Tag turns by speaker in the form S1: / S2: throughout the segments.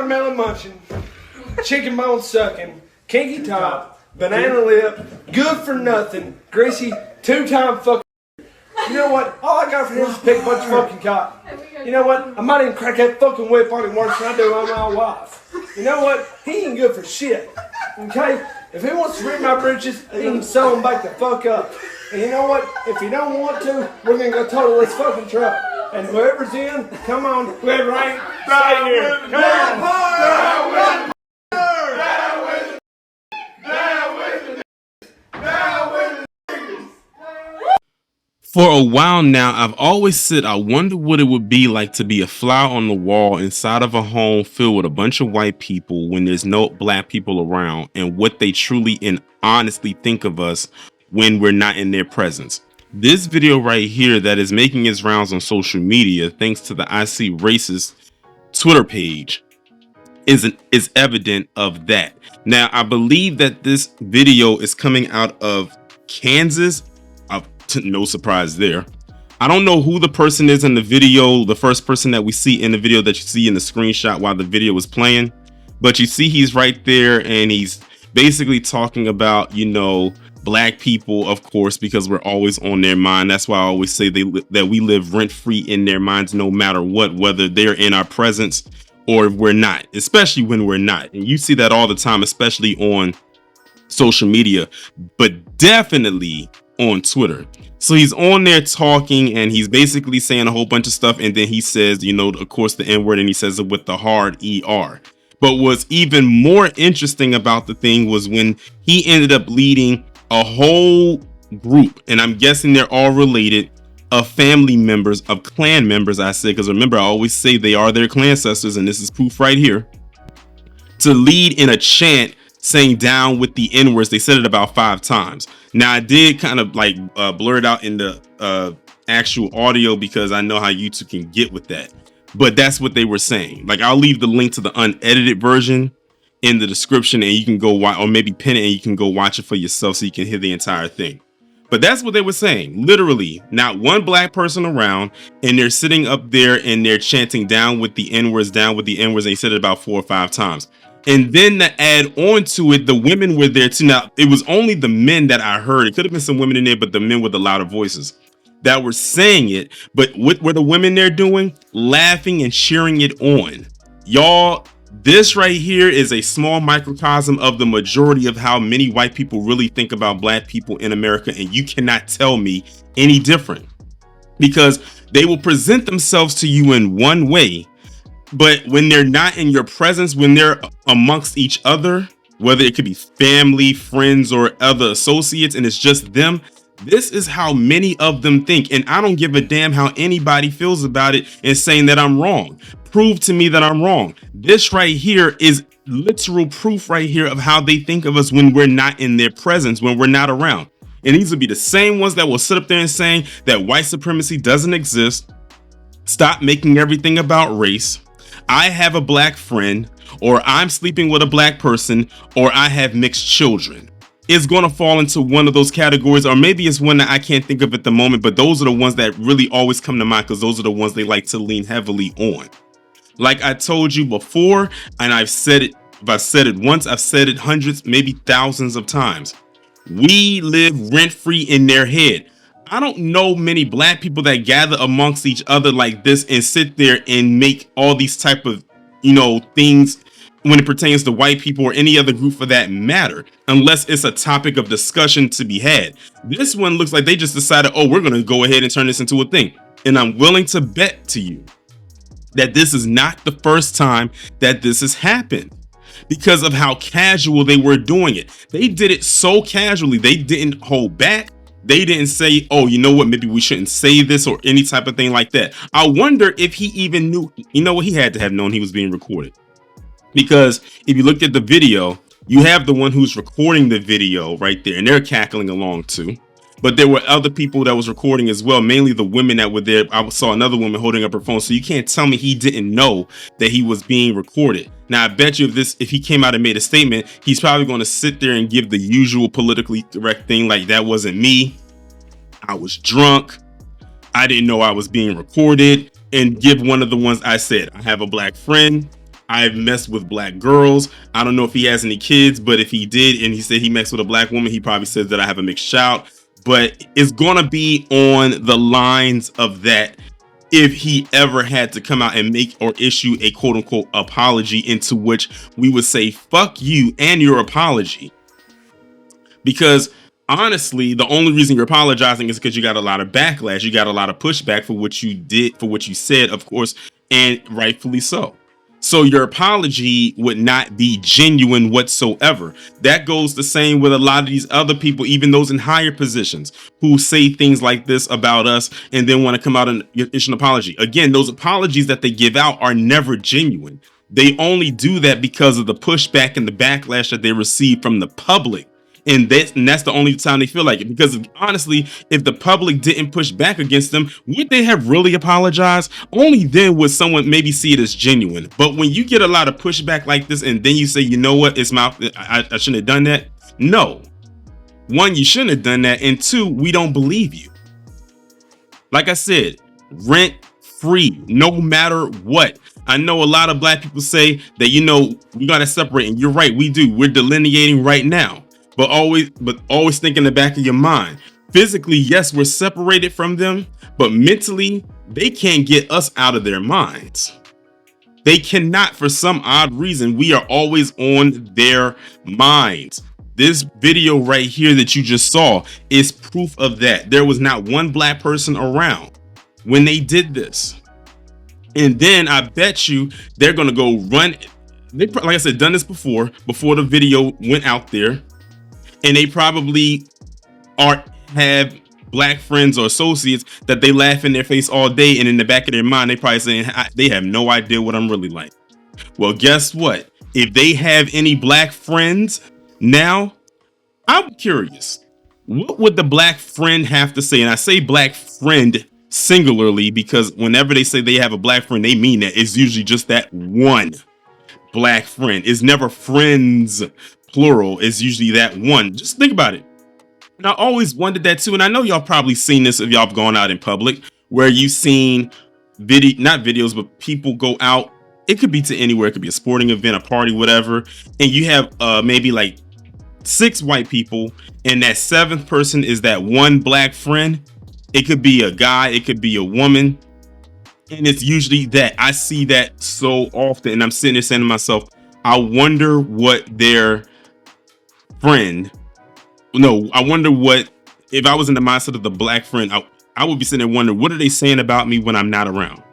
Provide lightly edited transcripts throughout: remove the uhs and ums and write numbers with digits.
S1: watermelon munching, chicken bone sucking, kinky top, banana lip, good for nothing, greasy, 2-time fucking. You know what? All I got for him is pick a bunch of fucking cotton. You know what? I might even crack that fucking whip on him worse than I do on my wife. You know what? He ain't good for shit. Okay? If he wants to rip my britches, he can sew them back the fuck up. And you know what? If you don't want to, we're gonna go total this fucking truck. And whoever's in, come on. Whoever ain't, right here. Come on.
S2: For a while now, I've always said I wonder what it would be like to be a fly on the wall inside of a home filled with a bunch of white people when there's no black people around, and what they truly and honestly think of us when we're not in their presence. This video right here that is making its rounds on social media thanks to the I See Racist Twitter page is evident of that. Now, I believe that this video is coming out of Kansas. No surprise there. I don't know who the person is in the video, the first person that we see in the video that you see in the screenshot while the video is playing, but you see he's right there and he's basically talking about, you know, black people, of course, because we're always on their mind. That's why I always say that we live rent-free in their minds no matter what, whether they're in our presence or if we're not, especially when we're not. And you see that all the time, especially on social media, but definitely on Twitter. So he's on there talking and he's basically saying a whole bunch of stuff, and then he says, you know, of course, the N-word, and he says it with the hard ER. But what's even more interesting about the thing was when he ended up leading a whole group, and I'm guessing they're all related, of family members, of clan members, I say, because remember, I always say they are their clan ancestors, and this is proof right here, to lead in a chant saying down with the N-words. They said it about 5 times. Now, I did kind of like blur it out in the actual audio because I know how YouTube can get with that. But that's what they were saying. Like, I'll leave the link to the unedited version in the description, and you can go watch, or maybe pin it and you can go watch it for yourself so you can hear the entire thing. But that's what they were saying. Literally, not one black person around, and they're sitting up there and they're chanting down with the N-words, down with the N-words. And they said it about 4 or 5 times. And then to add on to it, the women were there too. Now, it was only the men that I heard. It could have been some women in there, but the men with the louder voices that were saying it. But what were the women there doing? Laughing and cheering it on. Y'all, this right here is a small microcosm of the majority of how many white people really think about black people in America. And you cannot tell me any different, because they will present themselves to you in one way. But when they're not in your presence, when they're amongst each other, whether it could be family, friends, or other associates, and it's just them, this is how many of them think. And I don't give a damn how anybody feels about it and saying that I'm wrong. Prove to me that I'm wrong. This right here is literal proof right here of how they think of us when we're not in their presence, when we're not around. And these will be the same ones that will sit up there and saying that white supremacy doesn't exist. Stop making everything about race. I have a black friend, or I'm sleeping with a black person, or I have mixed children. It's going to fall into one of those categories, or maybe it's one that I can't think of at the moment, but those are the ones that really always come to mind because those are the ones they like to lean heavily on. Like I told you before, and I've said it, if I said it once, I've said it hundreds, maybe thousands of times. We live rent-free in their head. I don't know many black people that gather amongst each other like this and sit there and make all these type of, you know, things when it pertains to white people or any other group for that matter, unless it's a topic of discussion to be had. This one looks like they just decided, oh, we're going to go ahead and turn this into a thing. And I'm willing to bet to you that this is not the first time that this has happened, because of how casual they were doing it. They did it so casually. They didn't hold back. They didn't say, oh, you know what, maybe we shouldn't say this or any type of thing like that. I wonder if he even knew, you know what, he had to have known he was being recorded. Because if you look at the video, you have the one who's recording the video right there, and they're cackling along too. But there were other people that was recording as well, mainly the women that were there. I saw another woman holding up her phone. So you can't tell me he didn't know that he was being recorded. Now, I bet you if he came out and made a statement, he's probably going to sit there and give the usual politically correct thing. Like, that wasn't me. I was drunk. I didn't know I was being recorded, and give one of the ones I said. I have a black friend. I've messed with black girls. I don't know if he has any kids, but if he did and he said he messed with a black woman, he probably says that I have a mixed child. But it's gonna be on the lines of that if he ever had to come out and make or issue a quote unquote apology, into which we would say fuck you and your apology. Because honestly, the only reason you're apologizing is because you got a lot of backlash. You got a lot of pushback for what you did, for what you said, of course, and rightfully so. So your apology would not be genuine whatsoever. That goes the same with a lot of these other people, even those in higher positions, who say things like this about us and then want to come out and issue an apology. Again, those apologies that they give out are never genuine. They only do that because of the pushback and the backlash that they receive from the public. And that's the only time they feel like it. Because honestly, if the public didn't push back against them, would they have really apologized? Only then would someone maybe see it as genuine. But when you get a lot of pushback like this, and then you say, you know what, I shouldn't have done that. No. One, you shouldn't have done that. And two, we don't believe you. Like I said, rent free, no matter what. I know a lot of black people say that, you know, we got to separate. And you're right, we do. We're delineating right now. But always think in the back of your mind, physically, yes, we're separated from them, but mentally, they can't get us out of their minds. They cannot, for some odd reason. We are always on their minds. This video right here that you just saw is proof of that. There was not one black person around when they did this. And then I bet you they're going to go run. They, like I said, done this before the video went out there. And they probably have black friends or associates that they laugh in their face all day. And in the back of their mind, they probably saying they have no idea what I'm really like. Well, guess what? If they have any black friends now, I'm curious. What would the black friend have to say? And I say black friend singularly because whenever they say they have a black friend, they mean that. It's usually just that one black friend. It's never friends. Plural is usually that one. Just think about it. And I always wondered that too. And I know y'all probably seen this if y'all have gone out in public, where you've seen not videos, but people go out. It could be to anywhere. It could be a sporting event, a party, whatever. And you have maybe like 6 white people, and that 7th person is that one black friend. It could be a guy, it could be a woman. And it's usually that. I see that so often. And I'm sitting there saying to myself, I wonder what their friend, no, I wonder what, if I was in the mindset of the black friend, I would be sitting there wondering, what are they saying about me when I'm not around?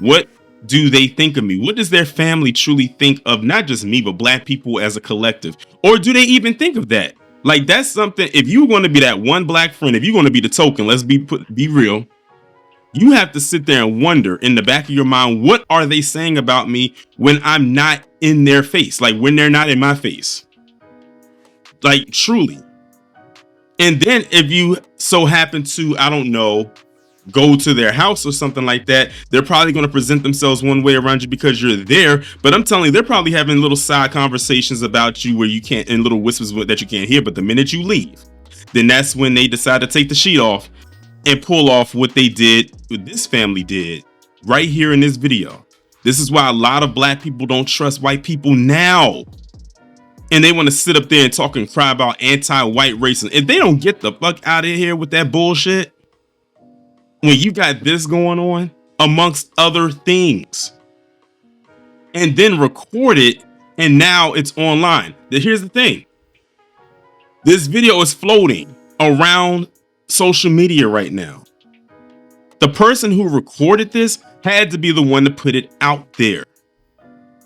S2: What do they think of me? What does their family truly think of not just me, but black people as a collective? Or do they even think of that? Like, that's something, if you're going to be that one black friend, if you're going to be the token, let's be real, you have to sit there and wonder in the back of your mind, what are they saying about me when I'm not in their face? Like, when they're not in my face. Like, truly. And then if you so happen to, I don't know, go to their house or something like that, they're probably going to present themselves one way around you because you're there. But I'm telling you, they're probably having little side conversations about you where you can't, in little whispers that you can't hear. But the minute you leave, then that's when they decide to take the sheet off and pull off what they did, what this family did right here in this video. This is why a lot of black people don't trust white people now. And they want to sit up there and talk and cry about anti-white racism. If they don't get the fuck out of here with that bullshit, when you got this going on, amongst other things, and then record it, and now it's online. Here's the thing. This video is floating around social media right now. The person who recorded this had to be the one to put it out there.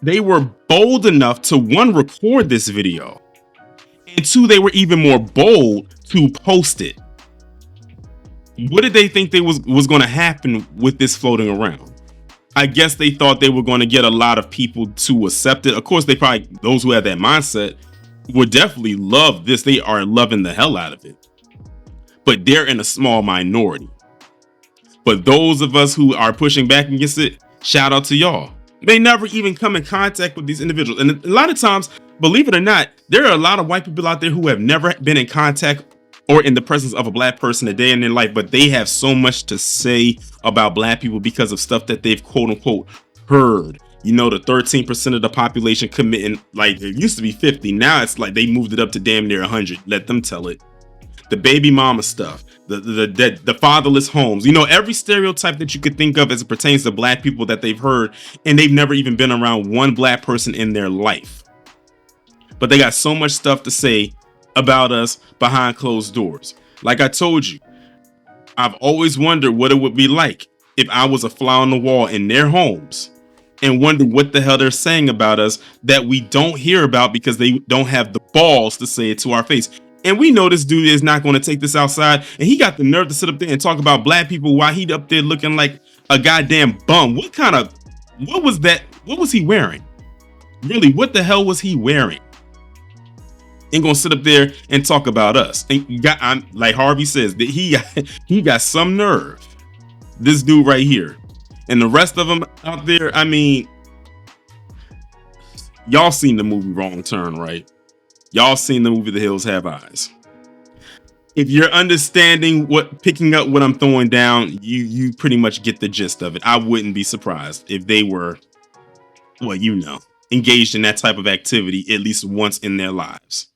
S2: They were bold enough to, one, record this video, and two, they were even more bold to post it. What did they think was going to happen with this floating around? I guess they thought they were going to get a lot of people to accept it. Of course, they probably, those who have that mindset would definitely love this. They are loving the hell out of it. But they're in a small minority. But those of us who are pushing back against it, shout out to y'all. They never even come in contact with these individuals. And a lot of times, believe it or not, there are a lot of white people out there who have never been in contact or in the presence of a black person a day in their life, but they have so much to say about black people because of stuff that they've quote unquote heard You know, the 13% of the population committing, like it used to be 50. Now it's like they moved it up to damn near 100. Let them tell it. The baby mama stuff, the fatherless homes, you know, every stereotype that you could think of as it pertains to black people that they've heard, and they've never even been around one black person in their life. But they got so much stuff to say about us behind closed doors. Like I told you, I've always wondered what it would be like if I was a fly on the wall in their homes, and wonder what the hell they're saying about us that we don't hear about because they don't have the balls to say it to our face. And we know this dude is not going to take this outside, and he got the nerve to sit up there and talk about black people while he up there looking like a goddamn bum. What was that? What was he wearing? Really, what the hell was he wearing? Ain't gonna sit up there and talk about us. And like Harvey says, that he got some nerve. This dude right here. And the rest of them out there, I mean, y'all seen the movie Wrong Turn, right? Y'all seen the movie The Hills Have Eyes. If you're understanding picking up what I'm throwing down, you pretty much get the gist of it. I wouldn't be surprised if they were, well, you know, engaged in that type of activity at least once in their lives.